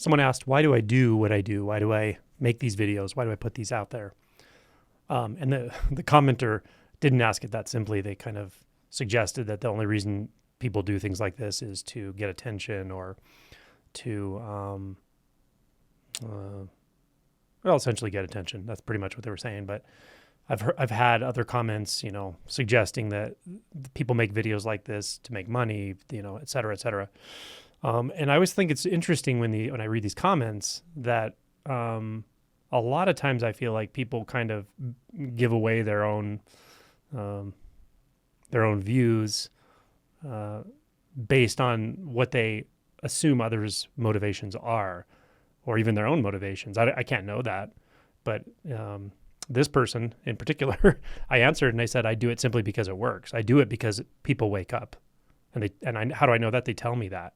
someone asked, why do I do what I do? Why do I make these videos? Why do I put these out there? And the commenter didn't ask it that simply. They kind of suggested that the only reason people do things like this is to get attention or to, essentially get attention. That's pretty much what they were saying. But I've had other comments, suggesting that people make videos like this to make money, et cetera, et cetera. And I always think it's interesting when I read these comments that a lot of times I feel like people kind of give away their own views based on what they assume others' motivations are, or even their own motivations. I can't know that, but this person in particular, I answered and I said, I do it simply because it works. I do it because people wake up, how do I know that? They tell me that.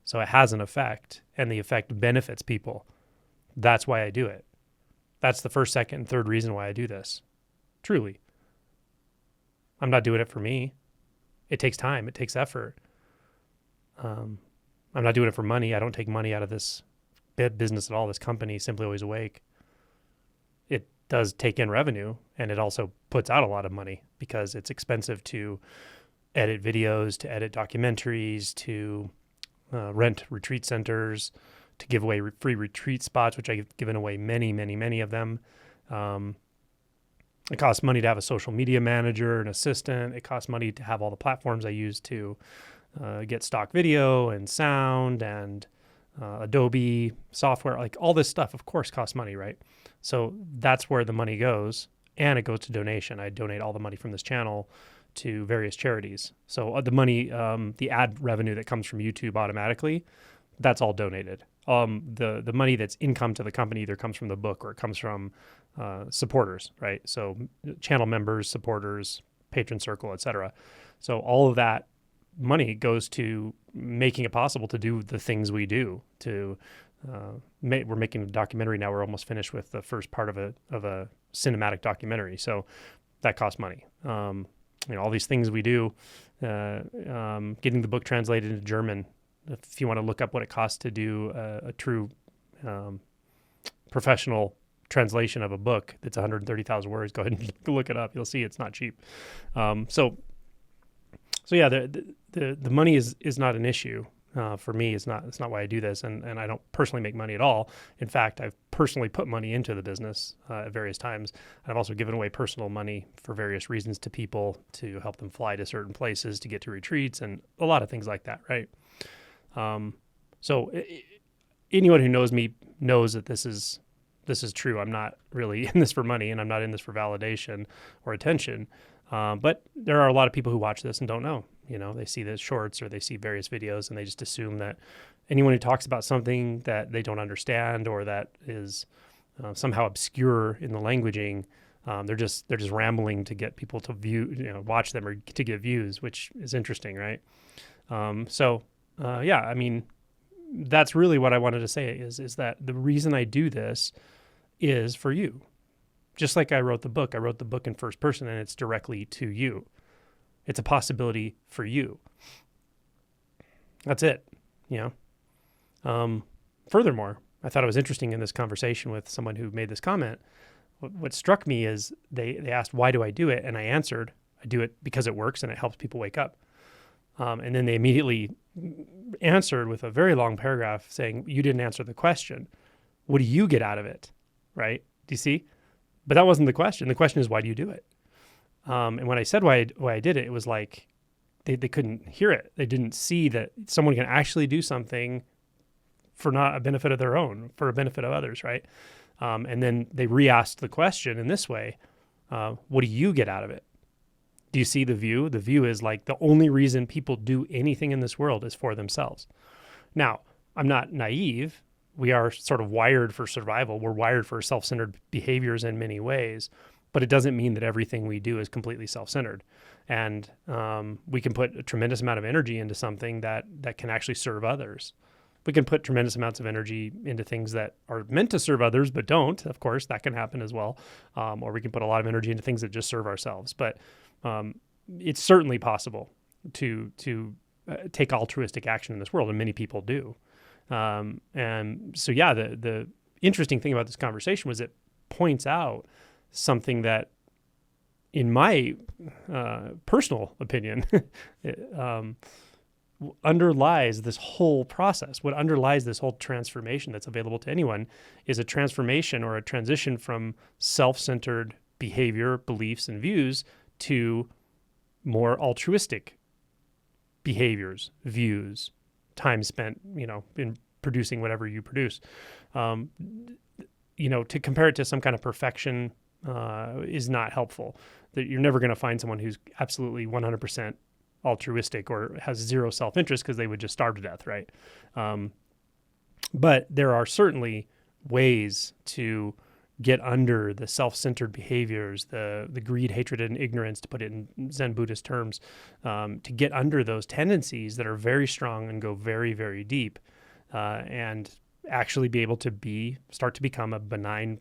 So it has an effect, and the effect benefits people. That's why I do it. That's the first, second, and third reason why I do this. Truly. I'm not doing it for me. It takes time. It takes effort. I'm not doing it for money. I don't take money out of this business at all, this company, Simply Always Awake. It does take in revenue, and it also puts out a lot of money because it's expensive to edit videos, to edit documentaries, to rent retreat centers, to give away free retreat spots, which I've given away many, many, many of them. It costs money to have a social media manager, an assistant. It costs money to have all the platforms I use to get stock video and sound and Adobe software. Like all this stuff, of course, costs money, right? So that's where the money goes, and it goes to donation. I donate all the money from this channel to various charities. So the money, the ad revenue that comes from YouTube automatically, that's all donated. The money that's income to the company either comes from the book or it comes from supporters, right? So channel members, supporters, patron circle, et cetera. So all of that money goes to making it possible to do the things we do. We're making a documentary now. We're almost finished with the first part of a cinematic documentary. So that costs money. All these things we do, getting the book translated into German. If you want to look up what it costs to do a true professional translation of a book that's 130,000 words, go ahead and look it up. You'll see it's not cheap. So yeah, the money is not an issue for me. It's not why I do this, and I don't personally make money at all. In fact, I've personally put money into the business at various times. I've also given away personal money for various reasons to people to help them fly to certain places, to get to retreats, and a lot of things like that, right? So anyone who knows me knows that this is true. I'm not really in this for money, and I'm not in this for validation or attention. But there are a lot of people who watch this and don't know. They see the shorts or they see various videos and they just assume that anyone who talks about something that they don't understand or that is somehow obscure in the languaging, they're just rambling to get people to view, watch them or to get views, which is interesting, right? Yeah, I mean, that's really what I wanted to say is that the reason I do this is for you. Just like I wrote the book in first person, and it's directly to you. It's a possibility for you. That's it, Furthermore, I thought it was interesting in this conversation with someone who made this comment. What struck me is they asked, why do I do it? And I answered, I do it because it works and it helps people wake up. And then they immediately answered with a very long paragraph saying, you didn't answer the question. What do you get out of it? Right? Do you see? But that wasn't the question. The question is, why do you do it? And when I said why I did it, it was like they couldn't hear it. They didn't see that someone can actually do something for not a benefit of their own, for a benefit of others, right? And then they re-asked the question in this way, what do you get out of it? Do you see the view? The view is like the only reason people do anything in this world is for themselves. Now, I'm not naive. We are sort of wired for survival. We're wired for self-centered behaviors in many ways, but it doesn't mean that everything we do is completely self-centered. And we can put a tremendous amount of energy into something that can actually serve others. We can put tremendous amounts of energy into things that are meant to serve others, but don't. Of course, that can happen as well. Or we can put a lot of energy into things that just serve ourselves. But it's certainly possible to take altruistic action in this world, and many people do. And so, yeah, the interesting thing about this conversation was it points out something that, in my personal opinion, underlies this whole process. What underlies this whole transformation that's available to anyone is a transformation or a transition from self-centered behavior, beliefs, and views to more altruistic behaviors, views, time spent, in producing whatever you produce. To compare it to some kind of perfection is not helpful. That you're never going to find someone who's absolutely 100% altruistic or has zero self-interest, because they would just starve to death, right? But there are certainly ways to get under the self-centered behaviors, the greed, hatred, and ignorance, to put it in Zen Buddhist terms, to get under those tendencies that are very strong and go very, very deep, and actually be able to start to become a benign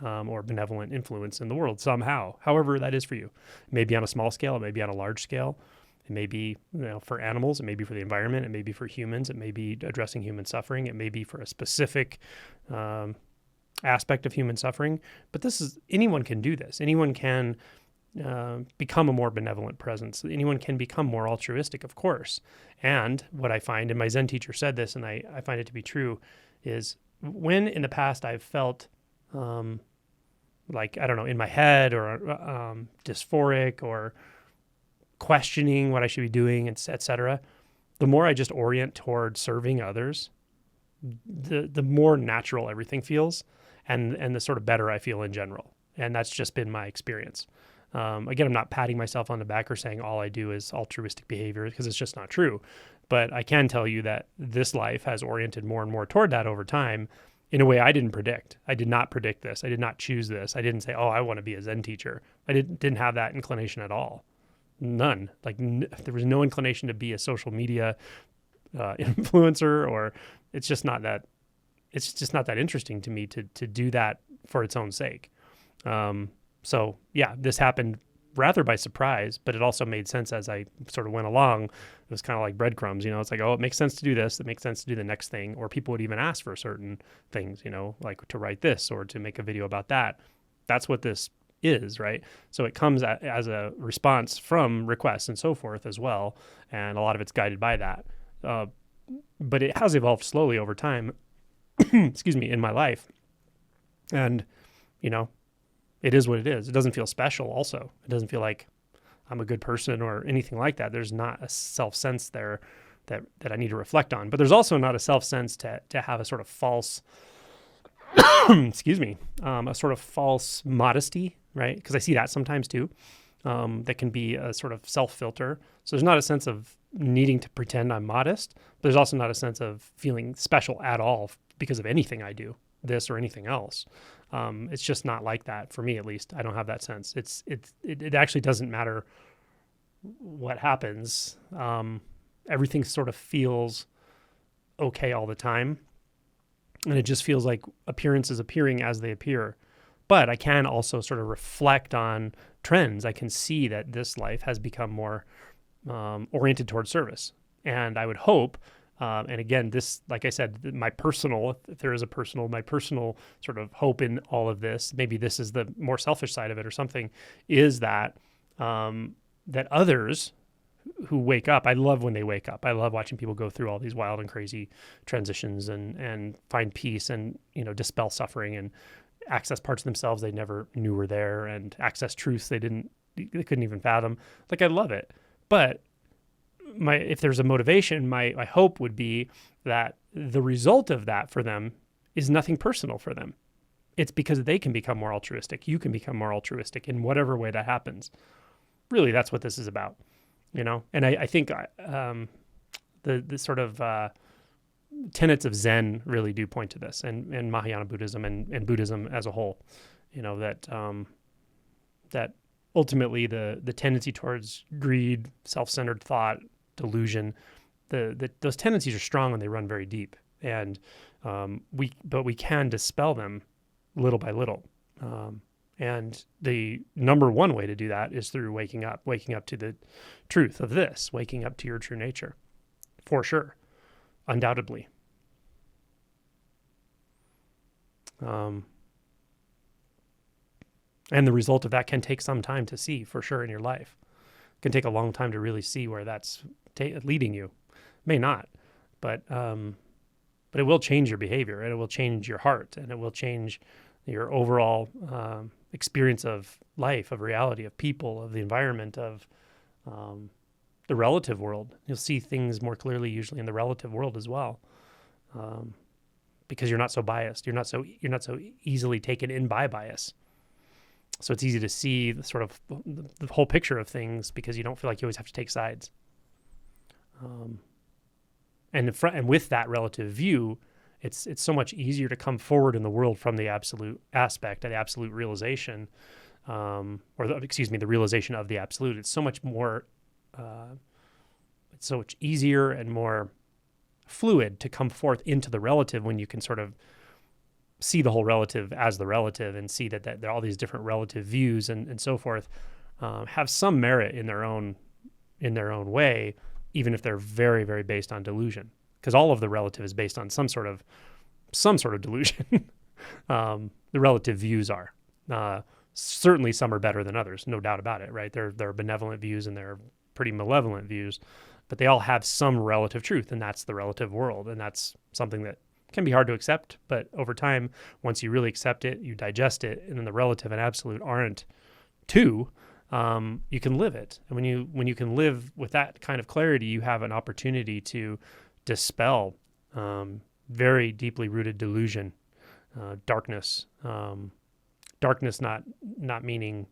or benevolent influence in the world somehow, however that is for you. It may be on a small scale, it may be on a large scale. It may be, for animals, it may be for the environment, it may be for humans, it may be addressing human suffering, it may be for a specific aspect of human suffering. But anyone can do this. Anyone can become a more benevolent presence. Anyone can become more altruistic, of course. And what I find, and my Zen teacher said this, and I find it to be true, is when in the past I've felt like, I don't know, in my head or dysphoric or questioning what I should be doing, et cetera, the more I just orient toward serving others, the more natural everything feels, and the sort of better I feel in general. And that's just been my experience. Again, I'm not patting myself on the back or saying all I do is altruistic behavior, because it's just not true. But I can tell you that this life has oriented more and more toward that over time in a way I didn't predict. I did not predict this. I did not choose this. I didn't say, oh, I want to be a Zen teacher. I didn't have that inclination at all. None. There was no inclination to be a social media influencer, or it's just not that interesting to me to do that for its own sake. So yeah, this happened rather by surprise, but it also made sense as I sort of went along. It was kind of like breadcrumbs, it's like, oh, it makes sense to do this. It makes sense to do the next thing. Or people would even ask for certain things, like to write this or to make a video about that. That's what this is, right? So it comes as a response from requests and so forth as well. And a lot of it's guided by that. But it has evolved slowly over time, excuse me, in my life. And, it is what it is. It doesn't feel special also. It doesn't feel like I'm a good person or anything like that. There's not a self-sense there that I need to reflect on. But there's also not a self-sense to have a sort of false, excuse me, a sort of false modesty, right? Because I see that sometimes too. That can be a sort of self-filter. So there's not a sense of needing to pretend I'm modest, but there's also not a sense of feeling special at all because of anything I do, this or anything else. It's just not like that for me, at least. I don't have that sense. It actually doesn't matter what happens. Everything sort of feels okay all the time. And it just feels like appearances appearing as they appear. But I can also sort of reflect on trends. I can see that this life has become more oriented towards service. And I would hope, and again, this, like I said, my personal sort of hope in all of this, maybe this is the more selfish side of it or something, is that that others who wake up, I love when they wake up. I love watching people go through all these wild and crazy transitions and find peace and, dispel suffering and access parts of themselves they never knew were there, and access truths they couldn't even fathom. Like, I love it. But if there's a motivation, my hope would be that the result of that for them is nothing personal for them. It's because they can become more altruistic. You can become more altruistic in whatever way that happens. Really, that's what this is about, And I think the sort of tenets of Zen really do point to this, and Mahayana Buddhism and Buddhism as a whole, that ultimately the tendency towards greed, self-centered thought, delusion, those tendencies are strong and they run very deep, and we can dispel them little by little, and the number one way to do that is through waking up to the truth of this, waking up to your true nature, for sure, undoubtedly. And the result of that can take some time to see, for sure, in your life. It can take a long time to really see where that's leading you. May not, but it will change your behavior, and it will change your heart, and it will change your overall experience of life, of reality, of people, of the environment, of the relative world. You'll see things more clearly usually in the relative world as well, because you're not so biased. You're not so easily taken in by bias. So it's easy to see the sort of the whole picture of things because you don't feel like you always have to take sides. And with that relative view, it's so much easier to come forward in the world from the absolute aspect, the absolute realization, the realization of the absolute. It's so much more, it's so much easier and more fluid to come forth into the relative when you can sort of see the whole relative as the relative and see that there are all these different relative views and so forth, have some merit in their own way, even if they're very, very based on delusion, because all of the relative is based on some sort of delusion. The relative views are certainly some are better than others, no doubt about it, right? There are benevolent views and there are pretty malevolent views, but they all have some relative truth, and that's the relative world, and that's something that can be hard to accept, but over time, once you really accept it, you digest it, and then the relative and absolute aren't two, you can live it. And when you can live with that kind of clarity, you have an opportunity to dispel very deeply rooted delusion, darkness. Darkness not meaning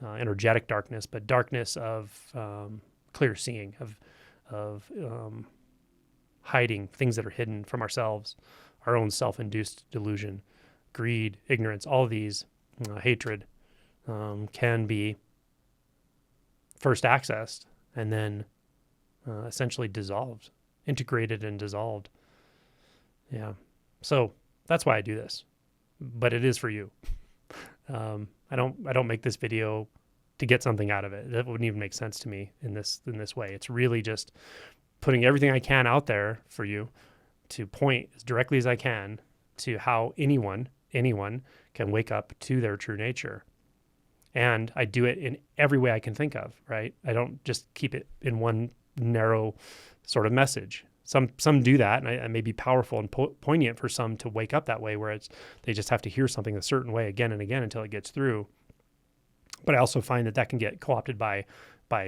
energetic darkness, but darkness of clear seeing, of hiding things that are hidden from ourselves, our own self-induced delusion, greed, ignorance, all of these, hatred, can be first accessed and then essentially dissolved, integrated and dissolved. Yeah. So that's why I do this, but it is for you. I don't make this video to get something out of it. That wouldn't even make sense to me in this way. It's really just putting everything I can out there for you to point as directly as I can to how anyone can wake up to their true nature. And I do it in every way I can think of, right? I don't just keep it in one narrow sort of message. Some do that, and it may be powerful and poignant for some to wake up that way, where they just have to hear something a certain way again and again until it gets through. But I also find that can get co-opted by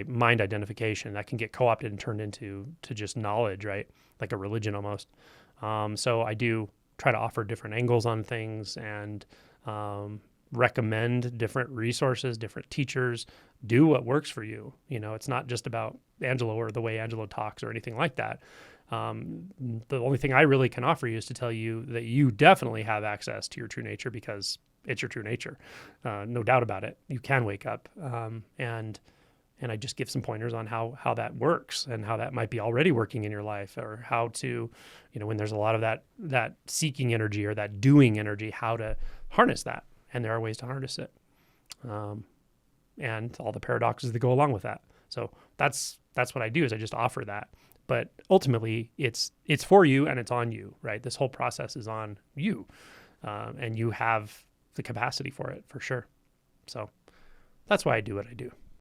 mind identification. That can get co-opted and turned into just knowledge, right? Like a religion almost. So I do try to offer different angles on things and recommend different resources, different teachers. Do what works for you. It's not just about Angelo or the way Angelo talks or anything like that. The only thing I really can offer you is to tell you that you definitely have access to your true nature, because it's your true nature. No doubt about it. You can wake up. And I just give some pointers on how that works and how that might be already working in your life, or how to, when there's a lot of that seeking energy or that doing energy, how to harness that. And there are ways to harness it. And all the paradoxes that go along with that. So that's what I do, is I just offer that. But ultimately it's for you and it's on you, right? This whole process is on you. And you have the capacity for it, for sure. So that's why I do what I do.